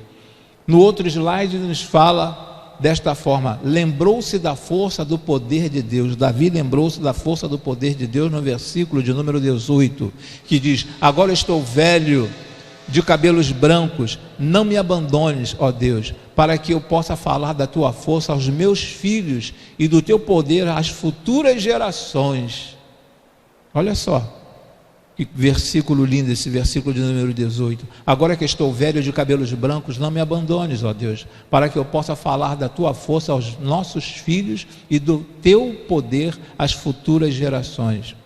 No outro slide nos fala desta forma, lembrou-se da força do poder de Deus. Davi lembrou-se da força do poder de Deus no versículo de número 18, que diz, agora estou velho, de cabelos brancos, não me abandones, ó Deus, para que eu possa falar da tua força aos meus filhos e do teu poder às futuras gerações. Olha só, que versículo lindo esse versículo de número 18. Agora que estou velho de cabelos brancos, não me abandones, ó Deus, para que eu possa falar da tua força aos nossos filhos e do teu poder às futuras gerações.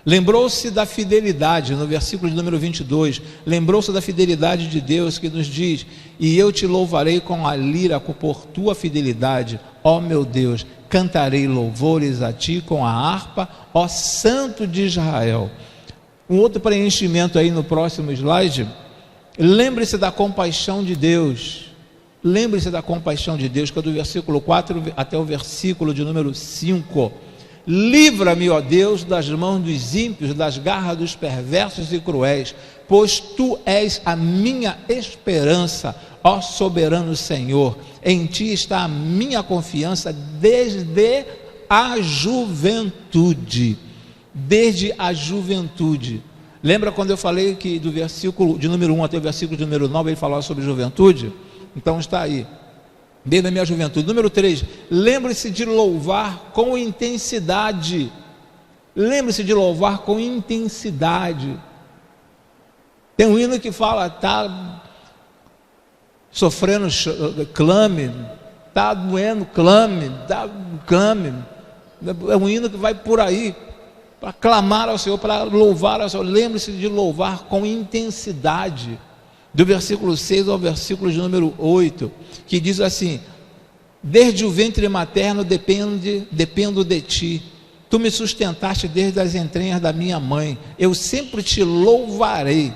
Lembrou-se da fidelidade, no versículo de número 22, lembrou-se da fidelidade de Deus que nos diz, e eu te louvarei com a lira por tua fidelidade, ó meu Deus, cantarei louvores a ti com a harpa, ó Santo de Israel. Um outro preenchimento aí no próximo slide, lembre-se da compaixão de Deus, lembre-se da compaixão de Deus, que é do versículo 4 até o versículo de número 5, livra-me, ó Deus, das mãos dos ímpios, das garras dos perversos e cruéis, pois tu és a minha esperança, ó soberano Senhor, em ti está a minha confiança desde a juventude, desde a juventude. Lembra quando eu falei que do versículo de número 1 até o versículo de número 9 ele falava sobre juventude? Então está aí, desde a minha juventude. Número 3, lembre-se de louvar com intensidade. Lembre-se de louvar com intensidade. Tem um hino que fala, está sofrendo, clame, está doendo, clame, clame. É um hino que vai por aí, para clamar ao Senhor, para louvar ao Senhor. Lembre-se de louvar com intensidade. Do versículo 6 ao versículo de número 8, que diz assim, desde o ventre materno dependo de ti, tu me sustentaste desde as entranhas da minha mãe, eu sempre te louvarei,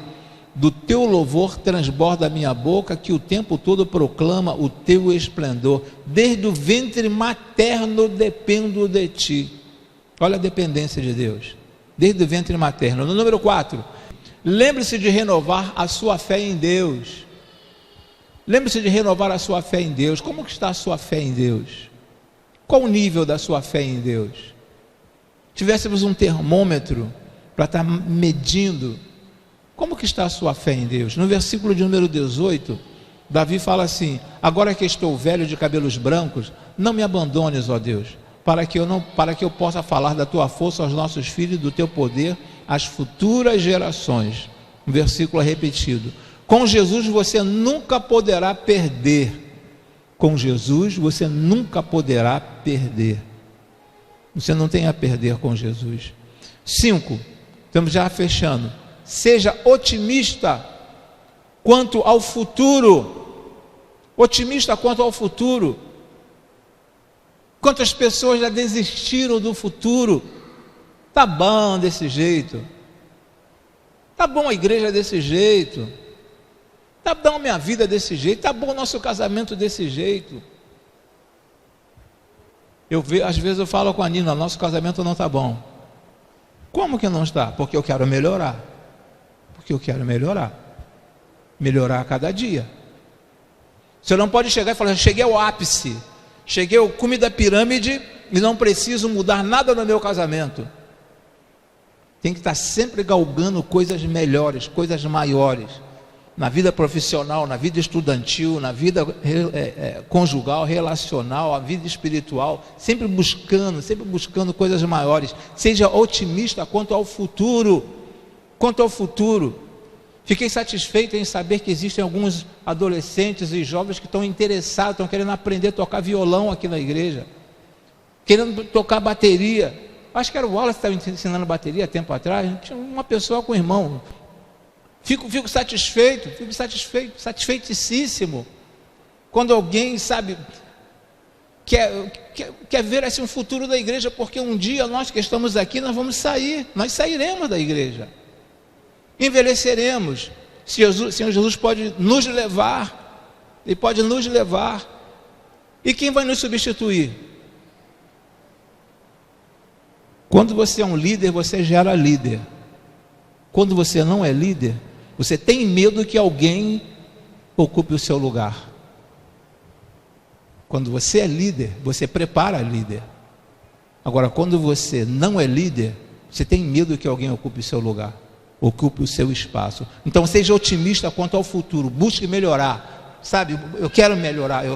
do teu louvor transborda a minha boca, que o tempo todo proclama o teu esplendor, desde o ventre materno dependo de ti. Olha a dependência de Deus, desde o ventre materno. No número 4, lembre-se de renovar a sua fé em Deus. Lembre-se de renovar a sua fé em Deus. Como que está a sua fé em Deus? Qual o nível da sua fé em Deus? Tivéssemos um termômetro para estar medindo, como que está a sua fé em Deus? No versículo de número 18, Davi fala assim: agora que estou velho de cabelos brancos, não me abandones, ó Deus, para que eu possa falar da tua força aos nossos filhos e do teu poder às futuras gerações. Um versículo repetido. Com Jesus você nunca poderá perder. Com Jesus você nunca poderá perder. Você não tem a perder com Jesus. 5, estamos já fechando. Seja otimista quanto ao futuro. Otimista quanto ao futuro. Quantas pessoas já desistiram do futuro? Tá bom desse jeito. Tá bom a igreja desse jeito. Tá bom minha vida desse jeito. Tá bom o nosso casamento desse jeito. Às vezes eu falo com a Nina: nosso casamento não está bom. Como que não está? Porque eu quero melhorar. Porque eu quero melhorar. Melhorar a cada dia. Você não pode chegar e falar: cheguei ao ápice, cheguei ao cume da pirâmide e não preciso mudar nada no meu casamento. Tem que estar sempre galgando coisas melhores, coisas maiores. Na vida profissional, na vida estudantil, na vida conjugal, relacional, a vida espiritual, sempre buscando coisas maiores. Seja otimista quanto ao futuro. Quanto ao futuro. Fiquei satisfeito em saber que existem alguns adolescentes e jovens que estão interessados, estão querendo aprender a tocar violão aqui na igreja, querendo tocar bateria. Acho que era o Wallace que estava ensinando bateria há tempo atrás. Tinha uma pessoa com o irmão. Fico satisfeitíssimo, quando alguém, sabe, quer ver assim um futuro da igreja, porque um dia nós que estamos aqui, nós sairemos da igreja, envelheceremos. Senhor Jesus pode nos levar, Ele pode nos levar, e quem vai nos substituir? Quando você é um líder, você gera líder. Quando você não é líder, você tem medo que alguém ocupe o seu lugar. Quando você é líder, você prepara líder. Agora, quando você não é líder, você tem medo que alguém ocupe o seu lugar, ocupe o seu espaço. Então seja otimista quanto ao futuro, busque melhorar. Sabe, eu quero melhorar.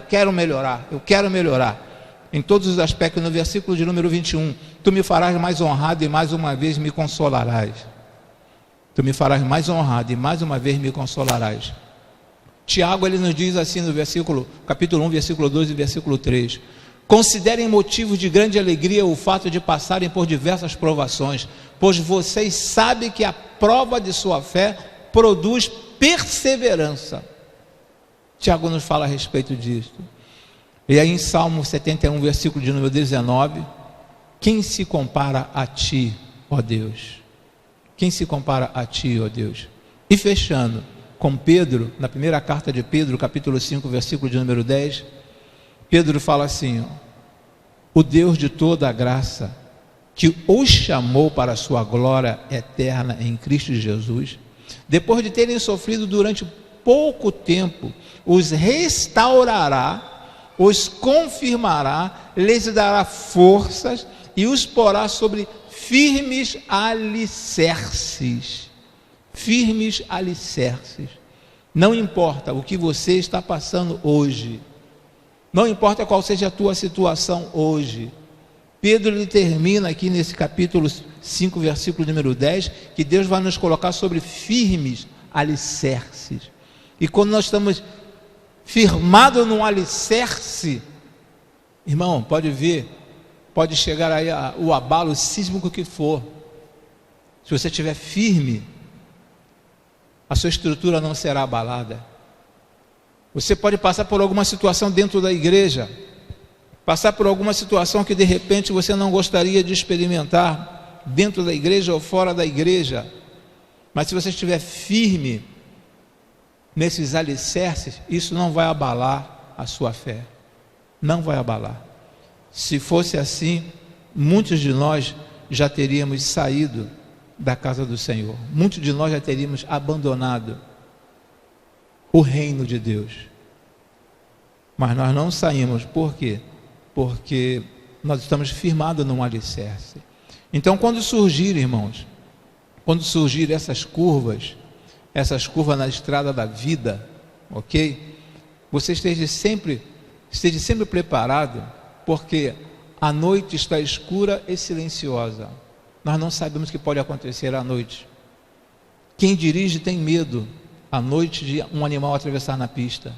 Em todos os aspectos. No versículo de número 21, tu me farás mais honrado e mais uma vez me consolarás. Tu me farás mais honrado e mais uma vez me consolarás. Tiago, ele nos diz assim no capítulo 1, versículo 2 e versículo 3: considerem motivo de grande alegria o fato de passarem por diversas provações, pois vocês sabem que a prova de sua fé produz perseverança. Tiago nos fala a respeito disso. E aí em Salmo 71, versículo de número 19: quem se compara a ti, ó Deus? Quem se compara a ti, ó Deus? E fechando com Pedro, na primeira carta de Pedro, capítulo 5, versículo de número 10, Pedro fala assim: o Deus de toda a graça, que os chamou para a sua glória eterna em Cristo Jesus, depois de terem sofrido durante pouco tempo, os restaurará, os confirmará, lhes dará forças e os porá sobre firmes alicerces. Firmes alicerces. Não importa o que você está passando hoje, não importa qual seja a tua situação hoje, Pedro ele termina aqui nesse capítulo 5, versículo número 10, que Deus vai nos colocar sobre firmes alicerces. E quando nós estamos firmados num alicerce, irmão, pode ver, pode chegar aí o abalo sísmico que for. Se você estiver firme, a sua estrutura não será abalada. Você pode passar por alguma situação dentro da igreja, passar por alguma situação que de repente você não gostaria de experimentar, dentro da igreja ou fora da igreja, mas se você estiver firme nesses alicerces, isso não vai abalar a sua fé, não vai abalar. Se fosse assim, muitos de nós já teríamos saído da casa do Senhor. Muitos de nós já teríamos abandonado o reino de Deus. Mas nós não saímos. Por quê? Porque nós estamos firmados num alicerce. Então, quando surgir, irmãos, quando surgir essas curvas na estrada da vida, ok? Você esteja sempre preparado, porque a noite está escura e silenciosa. Nós não sabemos o que pode acontecer à noite. Quem dirige tem medo à noite de um animal atravessar na pista.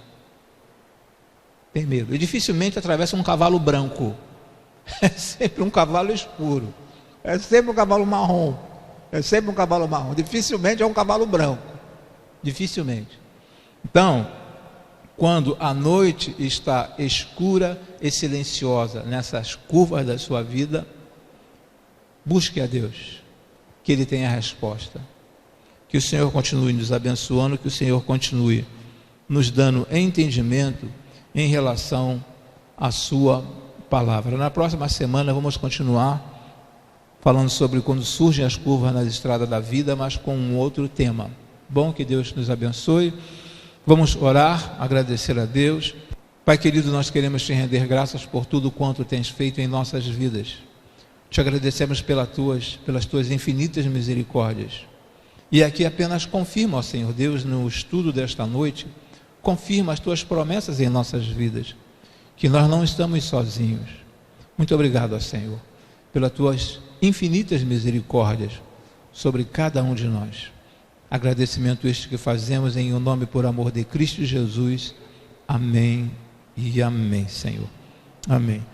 Tem medo. E dificilmente atravessa um cavalo branco. É sempre um cavalo escuro. É sempre um cavalo marrom. Dificilmente é um cavalo branco. Dificilmente. Então, quando a noite está escura e silenciosa nessas curvas da sua vida, busque a Deus, que Ele tenha a resposta. Que o Senhor continue nos abençoando, que o Senhor continue nos dando entendimento em relação à sua palavra. Na próxima semana vamos continuar falando sobre quando surgem as curvas nas estradas da vida, mas com um outro tema. Bom, que Deus nos abençoe. Vamos orar, agradecer a Deus. Pai querido, nós queremos te render graças por tudo quanto tens feito em nossas vidas. Te agradecemos pelas tuas infinitas misericórdias. E aqui apenas confirma, ó Senhor Deus, no estudo desta noite, confirma as tuas promessas em nossas vidas, que nós não estamos sozinhos. Muito obrigado, ó Senhor, pelas tuas infinitas misericórdias sobre cada um de nós. Agradecimento este que fazemos em o nome por amor de Cristo Jesus. Amém e amém, Senhor. Amém.